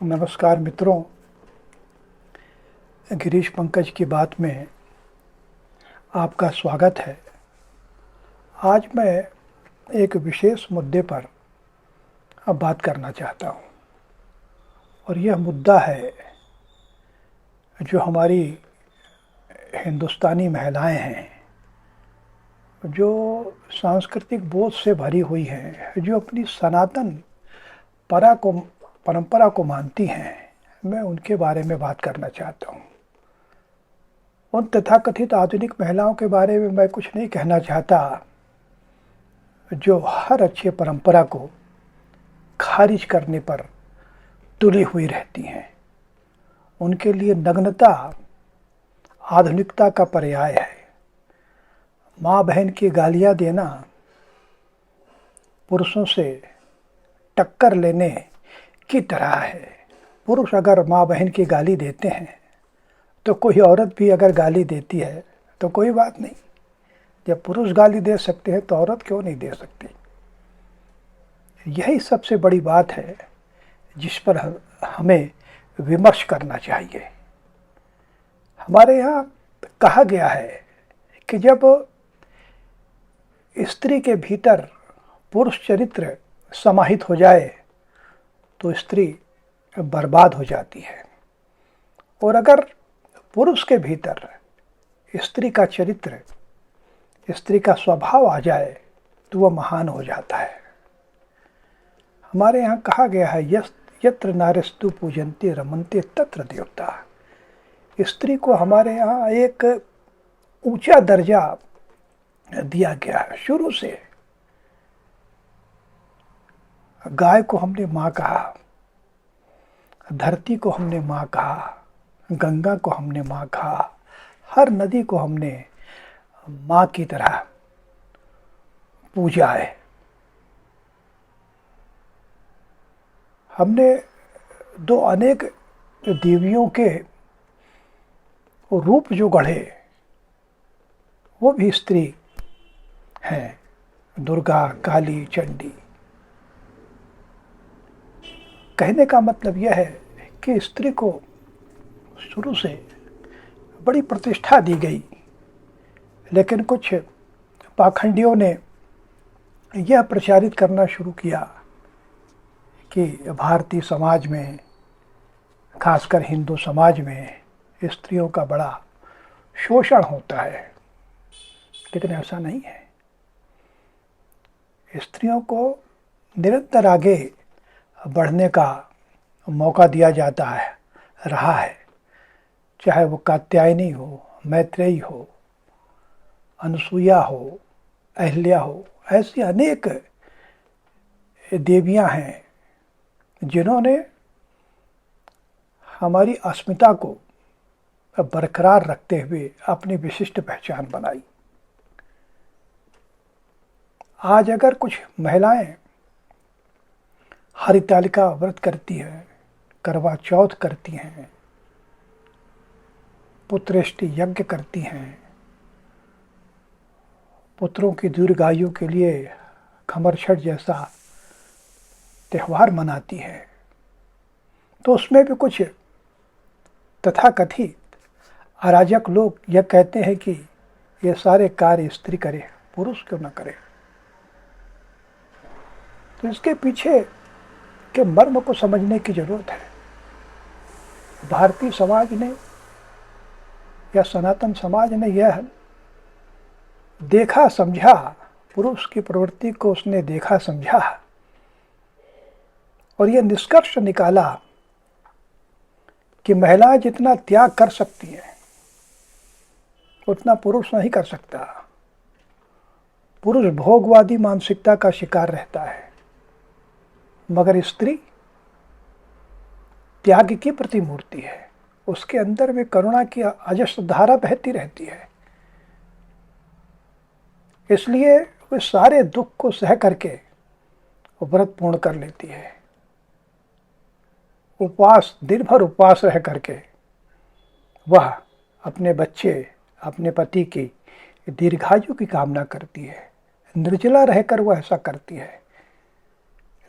नमस्कार मित्रों, गिरीश पंकज की बात में आपका स्वागत है। आज मैं एक विशेष मुद्दे पर अब बात करना चाहता हूँ और यह मुद्दा है जो हमारी हिंदुस्तानी महिलाएं हैं, जो सांस्कृतिक बोध से भरी हुई हैं, जो अपनी सनातन परंपरा को मानती हैं। मैं उनके बारे में बात करना चाहता हूँ। उन तथाकथित आधुनिक महिलाओं के बारे में मैं कुछ नहीं कहना चाहता जो हर अच्छी परंपरा को खारिज करने पर तुली हुई रहती हैं। उनके लिए नग्नता आधुनिकता का पर्याय है। माँ बहन की गालियाँ देना पुरुषों से टक्कर लेने की तरह है। पुरुष अगर माँ बहन की गाली देते हैं तो कोई औरत भी अगर गाली देती है तो कोई बात नहीं। जब पुरुष गाली दे सकते हैं तो औरत क्यों नहीं दे सकती? यही सबसे बड़ी बात है जिस पर हमें विमर्श करना चाहिए। हमारे यहाँ कहा गया है कि जब स्त्री के भीतर पुरुष चरित्र समाहित हो जाए तो स्त्री बर्बाद हो जाती है, और अगर पुरुष के भीतर स्त्री का चरित्र, स्त्री का स्वभाव आ जाए तो वह महान हो जाता है। हमारे यहाँ कहा गया है, यत्र नारीस्तु पूजन्ते रमन्ते तत्र देवता। स्त्री को हमारे यहाँ एक ऊंचा दर्जा दिया गया है। शुरू से गाय को हमने माँ कहा, धरती को हमने माँ कहा, गंगा को हमने माँ कहा, हर नदी को हमने माँ की तरह पूजा है। हमने दो अनेक देवियों के रूप जो गढ़े वो भी स्त्री हैं, दुर्गा, काली, चंडी। कहने का मतलब यह है कि स्त्री को शुरू से बड़ी प्रतिष्ठा दी गई, लेकिन कुछ पाखंडियों ने यह प्रचारित करना शुरू किया कि भारतीय समाज में, खासकर हिंदू समाज में, स्त्रियों का बड़ा शोषण होता है। लेकिन ऐसा नहीं है। स्त्रियों को निरंतर आगे बढ़ने का मौका दिया जाता है, रहा है। चाहे वो कात्यायनी हो, मैत्रेयी हो, अनुसुईया हो, अहिल्या हो, ऐसी अनेक देवियां हैं जिन्होंने हमारी अस्मिता को बरकरार रखते हुए अपनी विशिष्ट पहचान बनाई। आज अगर कुछ महिलाएं हरितालिका व्रत करती हैं, करवा चौथ करती हैं, पुत्रेष्टि यज्ञ करती हैं, पुत्रों की दीर्घायु के लिए खमर छठ जैसा त्यौहार मनाती है, तो उसमें भी कुछ तथाकथित अराजक लोग यह कहते हैं कि ये सारे कार्य स्त्री करे, पुरुष क्यों न करे। तो इसके पीछे के मर्म को समझने की जरूरत है। भारतीय समाज ने या सनातन समाज ने यह देखा समझा, पुरुष की प्रवृत्ति को उसने देखा समझा और यह निष्कर्ष निकाला कि महिलाएं जितना त्याग कर सकती हैं उतना पुरुष नहीं कर सकता। पुरुष भोगवादी मानसिकता का शिकार रहता है, मगर स्त्री त्याग की प्रतिमूर्ति है। उसके अंदर में करुणा की अजस्र धारा बहती रहती है। इसलिए वे सारे दुख को सह करके व्रत पूर्ण कर लेती है। उपवास, दिन भर उपवास रह करके वह अपने बच्चे, अपने पति की दीर्घायु की कामना करती है। निर्जला रहकर वह ऐसा करती है।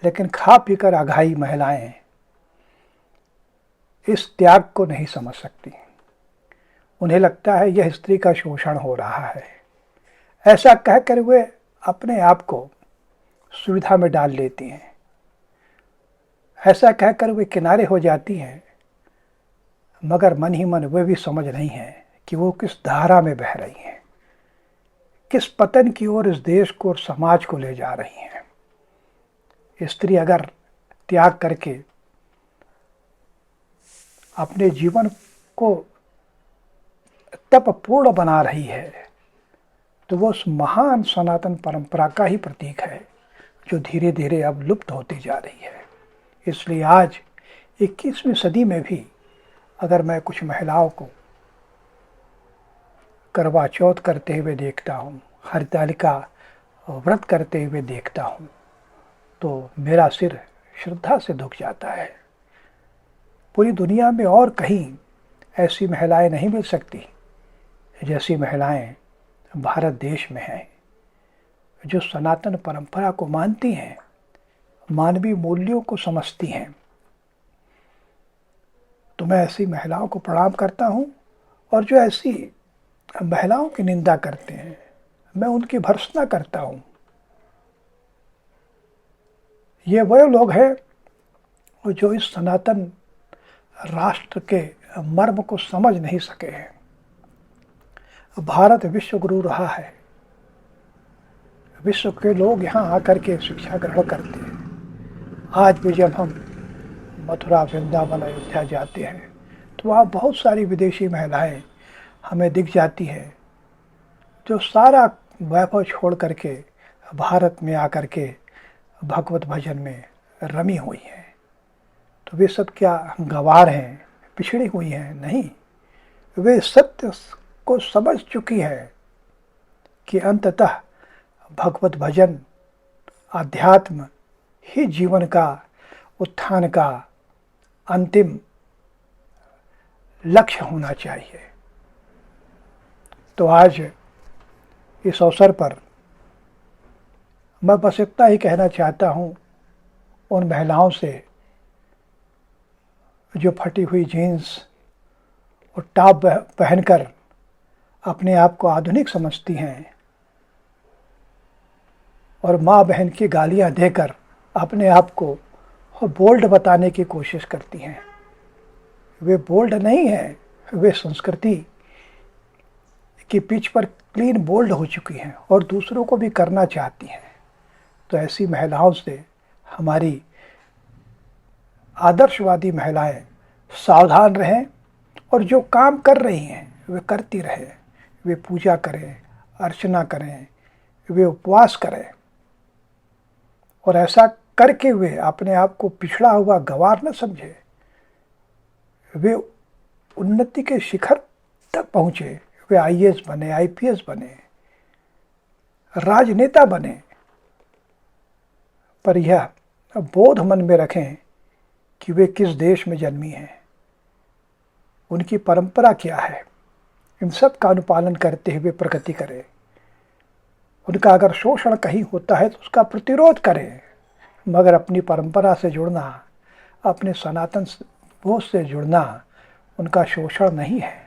लेकिन खा पीकर अघाई महिलाएं इस त्याग को नहीं समझ सकती। उन्हें लगता है यह स्त्री का शोषण हो रहा है। ऐसा कहकर वे अपने आप को सुविधा में डाल लेती हैं। ऐसा कहकर वे किनारे हो जाती हैं, मगर मन ही मन वे भी समझ नहीं है कि वो किस धारा में बह रही हैं, किस पतन की ओर इस देश को और समाज को ले जा रही हैं। स्त्री अगर त्याग करके अपने जीवन को तपपूर्ण बना रही है तो वो उस महान सनातन परंपरा का ही प्रतीक है जो धीरे धीरे अब लुप्त होती जा रही है। इसलिए आज 21वीं सदी में भी अगर मैं कुछ महिलाओं को करवा चौथ करते हुए देखता हूँ, हरतालिका व्रत करते हुए देखता हूँ, तो मेरा सिर श्रद्धा से झुक जाता है। पूरी दुनिया में और कहीं ऐसी महिलाएं नहीं मिल सकती जैसी महिलाएं भारत देश में हैं, जो सनातन परंपरा को मानती हैं, मानवीय मूल्यों को समझती हैं। तो मैं ऐसी महिलाओं को प्रणाम करता हूँ, और जो ऐसी महिलाओं की निंदा करते हैं मैं उनकी भर्त्सना करता हूँ। ये वह लोग हैं जो इस सनातन राष्ट्र के मर्म को समझ नहीं सके हैं। भारत विश्व गुरु रहा है, विश्व के लोग यहाँ आकर के शिक्षा ग्रहण करते हैं। आज भी जब हम मथुरा, वृंदावन, अयोध्या जाते हैं तो वहाँ बहुत सारी विदेशी महिलाएं हमें दिख जाती हैं, जो सारा वैभव छोड़ करके भारत में आकर के भगवत भजन में रमी हुई हैं। तो वे सब क्या गंवार हैं, पिछड़ी हुई हैं? नहीं, वे सत्य को समझ चुकी है कि अंततः भगवत भजन, आध्यात्म ही जीवन का उत्थान का अंतिम लक्ष्य होना चाहिए। तो आज इस अवसर पर मैं बस इतना ही कहना चाहता हूँ उन महिलाओं से जो फटी हुई जीन्स और टॉप पहनकर अपने आप को आधुनिक समझती हैं और माँ बहन की गालियाँ देकर अपने आप को बोल्ड बताने की कोशिश करती हैं। वे बोल्ड नहीं हैं, वे संस्कृति की पिच पर क्लीन बोल्ड हो चुकी हैं और दूसरों को भी करना चाहती हैं। तो ऐसी महिलाओं से हमारी आदर्शवादी महिलाएं सावधान रहें और जो काम कर रही हैं वे करती रहें। वे पूजा करें, अर्चना करें, वे उपवास करें, और ऐसा करके वे अपने आप को पिछड़ा हुआ गंवार न समझे। वे उन्नति के शिखर तक पहुँचे, वे आईएएस बने, आईपीएस बने, राजनेता बने, पर यह बोध मन में रखें कि वे किस देश में जन्मी हैं, उनकी परंपरा क्या है। इन सब का अनुपालन करते हुए प्रगति करें। उनका अगर शोषण कहीं होता है तो उसका प्रतिरोध करें, मगर अपनी परंपरा से जुड़ना, अपने सनातन बोध से जुड़ना उनका शोषण नहीं है,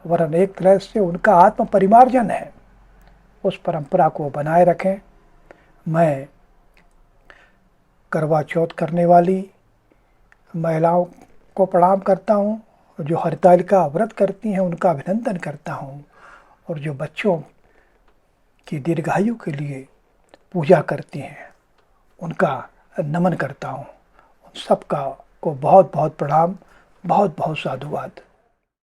वरन एक तरह से उनका आत्म परिमार्जन है। उस परंपरा को बनाए रखें। मैं करवा चौथ करने वाली महिलाओं को प्रणाम करता हूँ, जो हरतालिका व्रत करती हैं उनका अभिनंदन करता हूँ, और जो बच्चों की दीर्घायु के लिए पूजा करती हैं उनका नमन करता हूँ। उन सबका को बहुत बहुत प्रणाम, बहुत बहुत साधुवाद।